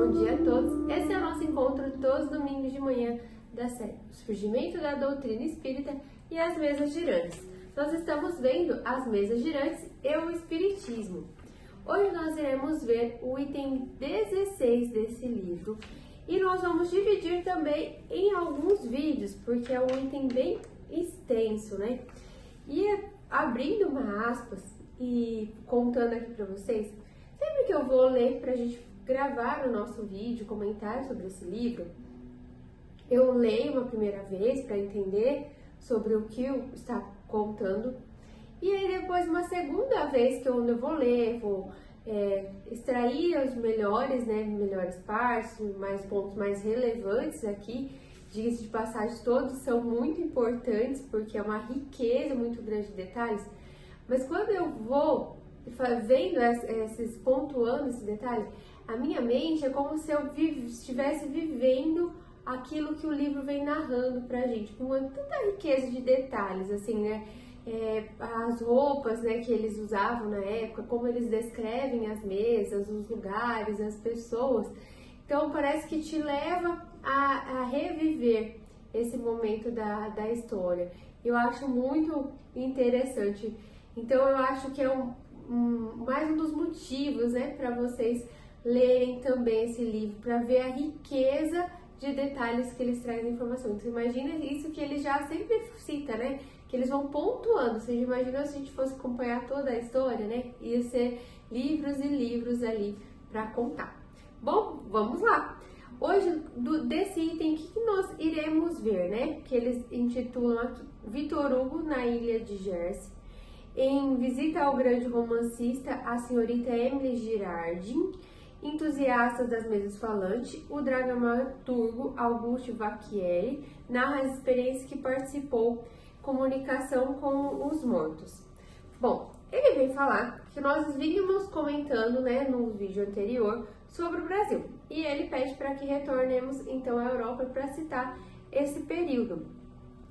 bom dia a todos. Esse é o nosso encontro todos os domingos de manhã da série O Surgimento da Doutrina Espírita e as Mesas Girantes. Nós estamos vendo as Mesas Girantes e o Espiritismo. Hoje nós iremos ver o item 16 desse livro e nós vamos dividir também em alguns vídeos, porque é um item bem extenso, né? E abrindo uma aspas e contando aqui para vocês, sempre que eu vou ler para a gente gravar o nosso vídeo, comentar sobre esse livro, eu leio uma primeira vez para entender sobre o que está contando, e aí depois uma segunda vez que eu vou ler, vou extrair as melhores partes, mais pontos mais relevantes aqui. Diga-se de passagem, todos são muito importantes porque é uma riqueza muito grande de detalhes, mas quando eu vou vendo pontuando esses detalhes, a minha mente é como se eu estivesse vivendo aquilo que o livro vem narrando pra gente, com tanta riqueza de detalhes, assim, né? As roupas, né, que eles usavam na época, como eles descrevem as mesas, os lugares, as pessoas. Então parece que te leva a reviver esse momento da história. Eu acho muito interessante. Então eu acho que é mais um dos motivos, né, para vocês lerem também esse livro, para ver a riqueza de detalhes que eles trazem informação. Então imagina isso que ele já sempre cita, né, que eles vão pontuando. Você imagina se a gente fosse acompanhar toda a história, né, ia ser livros e livros ali para contar. Bom, vamos lá. Hoje, desse item, o que nós iremos ver, né, que eles intitulam aqui, Victor Hugo na Ilha de Jersey, em visita ao grande romancista, a senhorita Emily Girardin, entusiastas das mesas falantes, o dramaturgo Augusto Vacchieri narra as experiências que participou, comunicação com os mortos. Bom, ele vem falar que nós vínhamos comentando, né, no vídeo anterior sobre o Brasil, e ele pede para que retornemos então à Europa para citar esse período.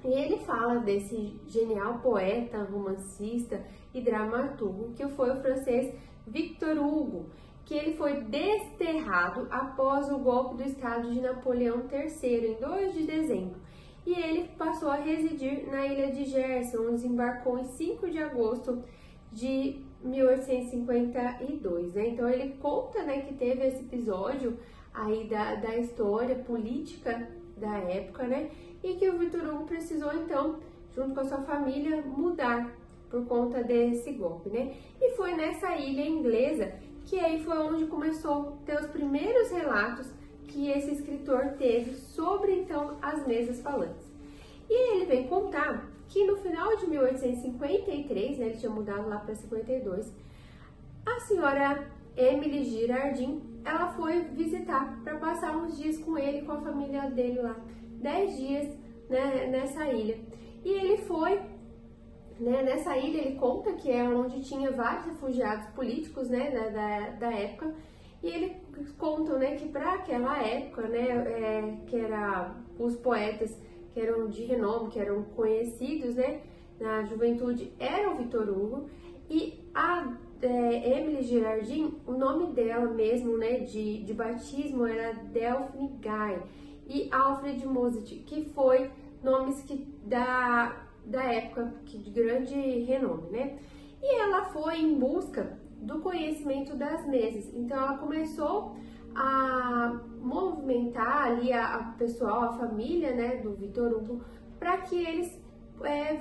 E ele fala desse genial poeta, romancista e dramaturgo que foi o francês Victor Hugo, que ele foi desterrado após o golpe do Estado de Napoleão III, em 2 de dezembro. E ele passou a residir na ilha de Jersey, onde desembarcou em 5 de agosto de 1852. Né? Então ele conta, né, que teve esse episódio aí da história política da época, né? E que o Victor Hugo precisou, então, junto com a sua família, mudar por conta desse golpe, né? E foi nessa ilha inglesa que aí foi onde começou a ter os primeiros relatos que esse escritor teve sobre, então, as mesas falantes. E ele vem contar que no final de 1853, né, ele tinha mudado lá para 52, a senhora Emily Girardin, ela foi visitar para passar uns dias com ele e com a família dele lá, 10 dias, né, nessa ilha. E ele foi, né, nessa ilha, ele conta que é onde tinha vários refugiados políticos, né, da época, e ele conta, né, que para aquela época, né, que era os poetas que eram de renome, que eram conhecidos, né, na juventude, era o Victor Hugo, e a Emily Girardin, o nome dela mesmo, né, de batismo era Delphine Guy, e Alfred Musset, que foi nomes da época de grande renome, né? E ela foi em busca do conhecimento das mesas. Então ela começou a movimentar ali a pessoal, a família, né, do Victor Hugo, para que eles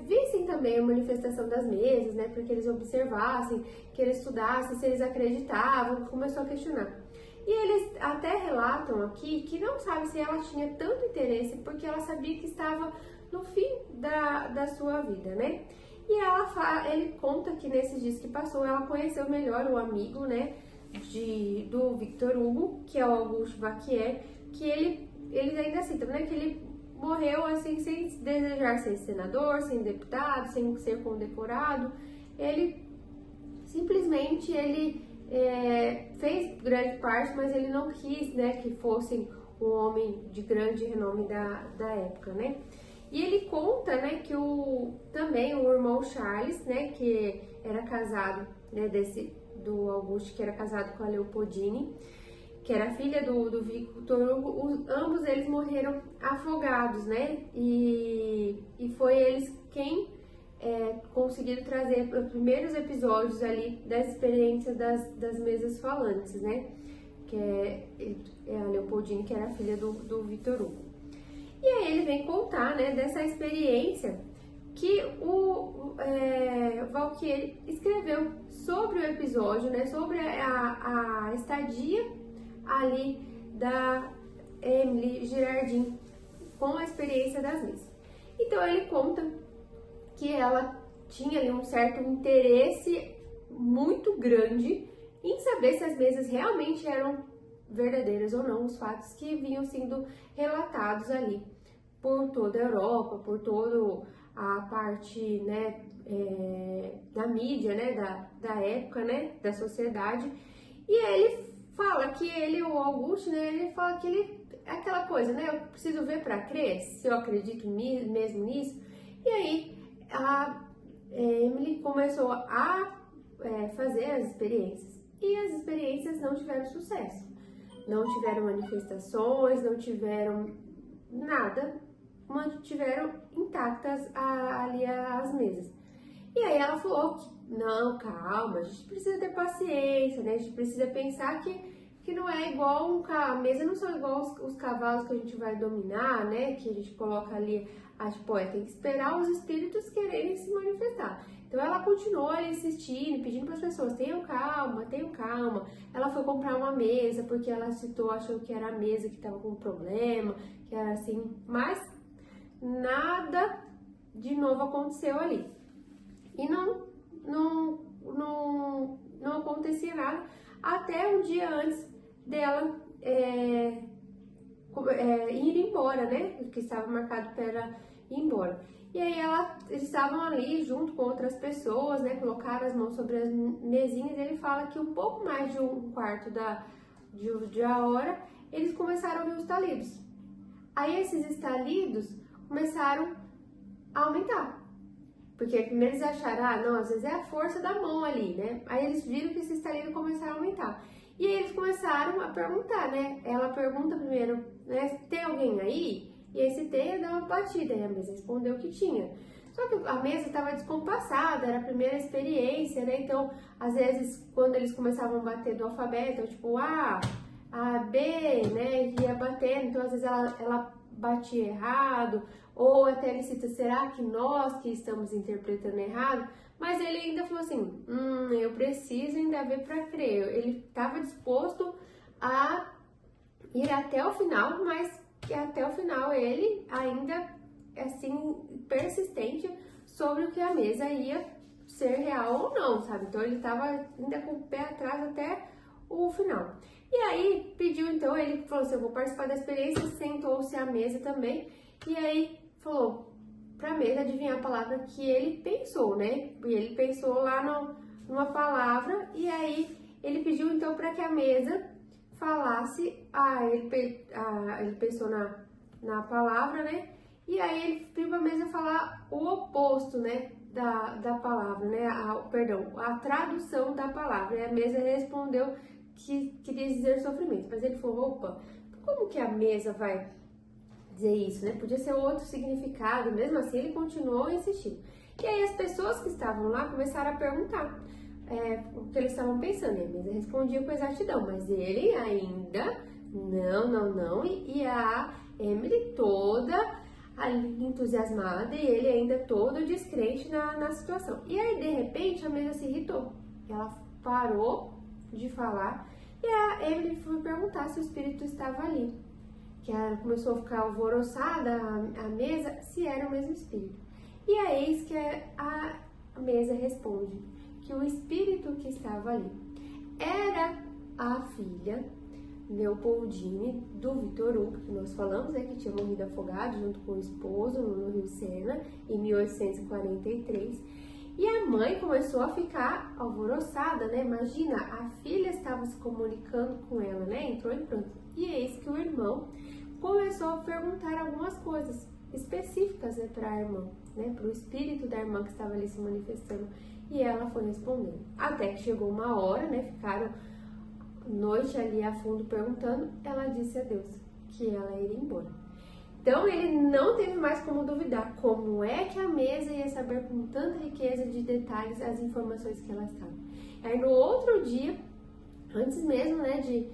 vissem também a manifestação das mesas, né, para que eles observassem, que eles estudassem, se eles acreditavam, começou a questionar. E eles até relatam aqui que não sabe se ela tinha tanto interesse, porque ela sabia que estava no fim da sua vida, né? E ele conta que nesses dias que passou, ela conheceu melhor o amigo, né, do Victor Hugo, que é o Augusto Vacchieri, que eles ainda citam, né, que ele morreu assim sem desejar ser senador, sem deputado, sem ser condecorado. Ele simplesmente fez grande parte, mas ele não quis, né, que fosse um homem de grande renome da época, né? E ele conta, né, que também o irmão Charles, né, que era casado, né, do Augusto, que era casado com a Leopoldine, que era filha do Victor Hugo, ambos eles morreram afogados, né? E foi eles quem conseguiram trazer os primeiros episódios ali das experiências das mesas falantes, né? Que é a Leopoldine, que era filha do Victor Hugo. E aí ele vem contar, né, dessa experiência que o Valqueire escreveu sobre o episódio, né, sobre a estadia ali da Emily Girardin com a experiência das mesas. Então ele conta que ela tinha ali um certo interesse muito grande em saber se as mesas realmente eram verdadeiras ou não, os fatos que vinham sendo relatados ali por toda a Europa, por toda a parte, né, da mídia, né, da época, né, da sociedade. E aí ele fala que o Auguste, né, ele fala que aquela coisa, né, eu preciso ver para crer, se eu acredito mesmo nisso. E aí a Emily começou a fazer as experiências, e as experiências não tiveram sucesso, não tiveram manifestações, não tiveram nada, mantiveram intactas ali as mesas. E aí ela falou que, não, calma, a gente precisa ter paciência, né? A gente precisa pensar que não é igual a mesa não são igual os cavalos que a gente vai dominar, né? Que a gente coloca ali, tem que esperar os espíritos quererem se manifestar. Então ela continuou ali insistindo, pedindo para as pessoas, tenham calma, tenham calma. Ela foi comprar uma mesa, porque ela achou que era a mesa que estava com problema, que era assim, mas nada de novo aconteceu ali. E não acontecia nada até um dia antes dela ir embora, né? Que estava marcado para ela ir embora. E aí eles estavam ali junto com outras pessoas, né? Colocaram as mãos sobre as mesinhas. E ele fala que um pouco mais de um quarto de a hora, eles começaram a ouvir os estalidos. Aí esses estalidos começaram a aumentar. Porque primeiro eles acharam, não, às vezes é a força da mão ali, né? Aí eles viram que esses estalidos começaram a aumentar. E aí eles começaram a perguntar, né? Ela pergunta primeiro, né? Tem alguém aí? E aí se tem, dá uma batida. E a mesa respondeu que tinha. Só que a mesa estava descompassada, era a primeira experiência, né? Então, às vezes, quando eles começavam a bater do alfabeto, tipo A, B, né? Ia batendo, então às vezes ela batia errado, ou até ele cita, será que nós que estamos interpretando errado? Mas ele ainda falou assim, eu preciso ainda ver para crer. Ele estava disposto a ir até o final, mas que até o final ele ainda, assim, persistente sobre o que a mesa ia ser real ou não, sabe? Então ele estava ainda com o pé atrás até o final. E aí pediu, então, ele falou assim, eu vou participar da experiência, sentou-se à mesa também, e aí falou pra mesa adivinhar a palavra que ele pensou, né? E ele pensou lá numa palavra, e aí ele pediu então para que a mesa falasse, ele pensou na palavra, né? E aí ele pediu pra mesa falar o oposto, né? Da palavra, né? A tradução da palavra. E a mesa respondeu que queria dizer sofrimento, mas ele falou, opa, como que a mesa vai dizer isso, né? Podia ser outro significado, mesmo assim ele continuou insistindo. E aí as pessoas que estavam lá começaram a perguntar o que eles estavam pensando, e a mesa respondia com exatidão, mas ele ainda, não, e a Emily toda ali entusiasmada e ele ainda todo descrente na situação. E aí, de repente, a mesa se irritou, ela parou de falar e a Emily foi perguntar se o espírito estava ali. Que ela começou a ficar alvoroçada, a mesa, se era o mesmo espírito. E é eis que a mesa responde que o espírito que estava ali era a filha Leopoldine do Victor Hugo, que nós falamos, que tinha morrido afogado junto com o esposo no Rio Sena em 1843. E a mãe começou a ficar alvoroçada, né? Imagina, a filha estava se comunicando com ela, né? Entrou em pranto. E eis que o irmão começou a perguntar algumas coisas específicas, né, para a irmã, né? Para o espírito da irmã que estava ali se manifestando. E ela foi respondendo. Até que chegou uma hora, né? Ficaram noite ali a fundo perguntando, ela disse a Deus que ela iria embora. Então ele não teve mais como duvidar como é que a mesa ia saber com tanta riqueza de detalhes as informações que ela estava. Aí no outro dia, antes mesmo, né, de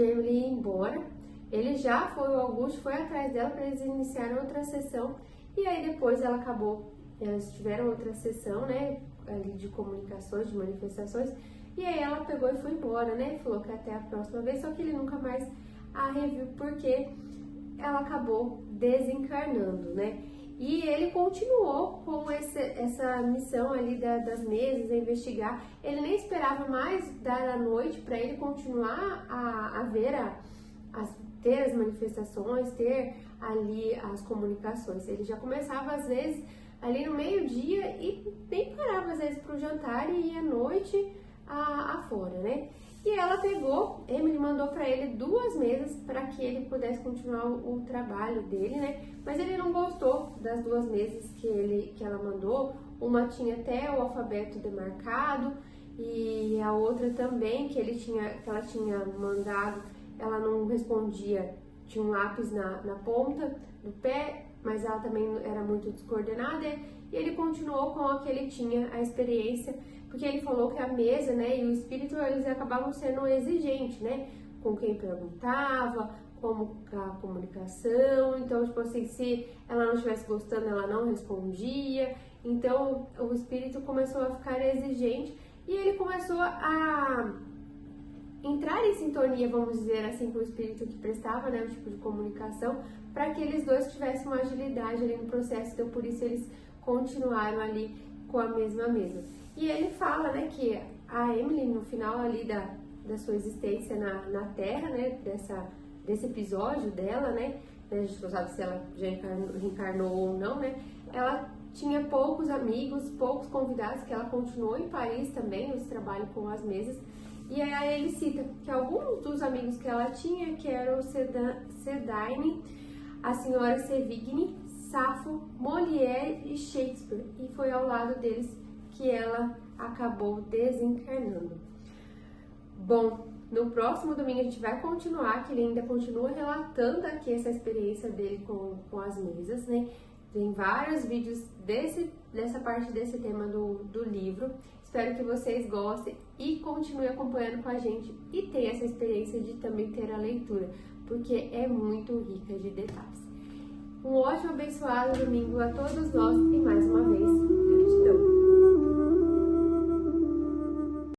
Emily ir embora, ele já foi, o Augusto foi atrás dela para eles iniciarem outra sessão. E aí depois elas tiveram outra sessão, né, ali de comunicações, de manifestações. E aí ela pegou e foi embora, né, falou que até a próxima vez, só que ele nunca mais a reviu porque ela acabou desencarnando, né. E ele continuou com essa missão ali das mesas, a investigar. Ele nem esperava mais dar a noite para ele continuar a ver, ter as manifestações, ter ali as comunicações. Ele já começava às vezes ali no meio-dia e nem parava às vezes para o jantar e ia à noite afora, né? E ela pegou, Emily mandou para ele 2 mesas para que ele pudesse continuar o trabalho dele, né? Mas ele não gostou das 2 mesas que ela mandou. Uma tinha até o alfabeto demarcado e a outra também que ela tinha mandado, ela não respondia. Tinha um lápis na ponta do pé, mas ela também era muito descoordenada. E ele continuou com a que ele tinha a experiência, porque ele falou que a mesa, né, e o espírito, eles acabavam sendo exigentes, né, com quem perguntava, como a comunicação. Então, tipo assim, se ela não estivesse gostando, ela não respondia. Então, o espírito começou a ficar exigente e ele começou a entrar em sintonia, vamos dizer assim, com o espírito que prestava, né, o tipo de comunicação, para que eles dois tivessem uma agilidade ali no processo. Então, por isso eles continuaram ali com a mesma mesa. E ele fala, né, que a Emily, no final ali da sua existência na Terra, né, desse episódio dela, né, a gente não sabe se ela já reencarnou ou não, né, ela tinha poucos amigos, poucos convidados, que ela continuou em Paris também, nesse trabalho com as mesas. E aí ele cita que alguns dos amigos que ela tinha, que eram o Cerdagne, a senhora Sévigné, Safo, Molière e Shakespeare, e foi ao lado deles que ela acabou desencarnando. Bom, no próximo domingo a gente vai continuar, que ele ainda continua relatando aqui essa experiência dele com as mesas, né? Tem vários vídeos dessa parte desse tema do livro. Espero que vocês gostem e continuem acompanhando com a gente e tenham essa experiência de também ter a leitura, porque é muito rica de detalhes. Um ótimo, abençoado domingo a todos nós e mais uma vez, gratidão.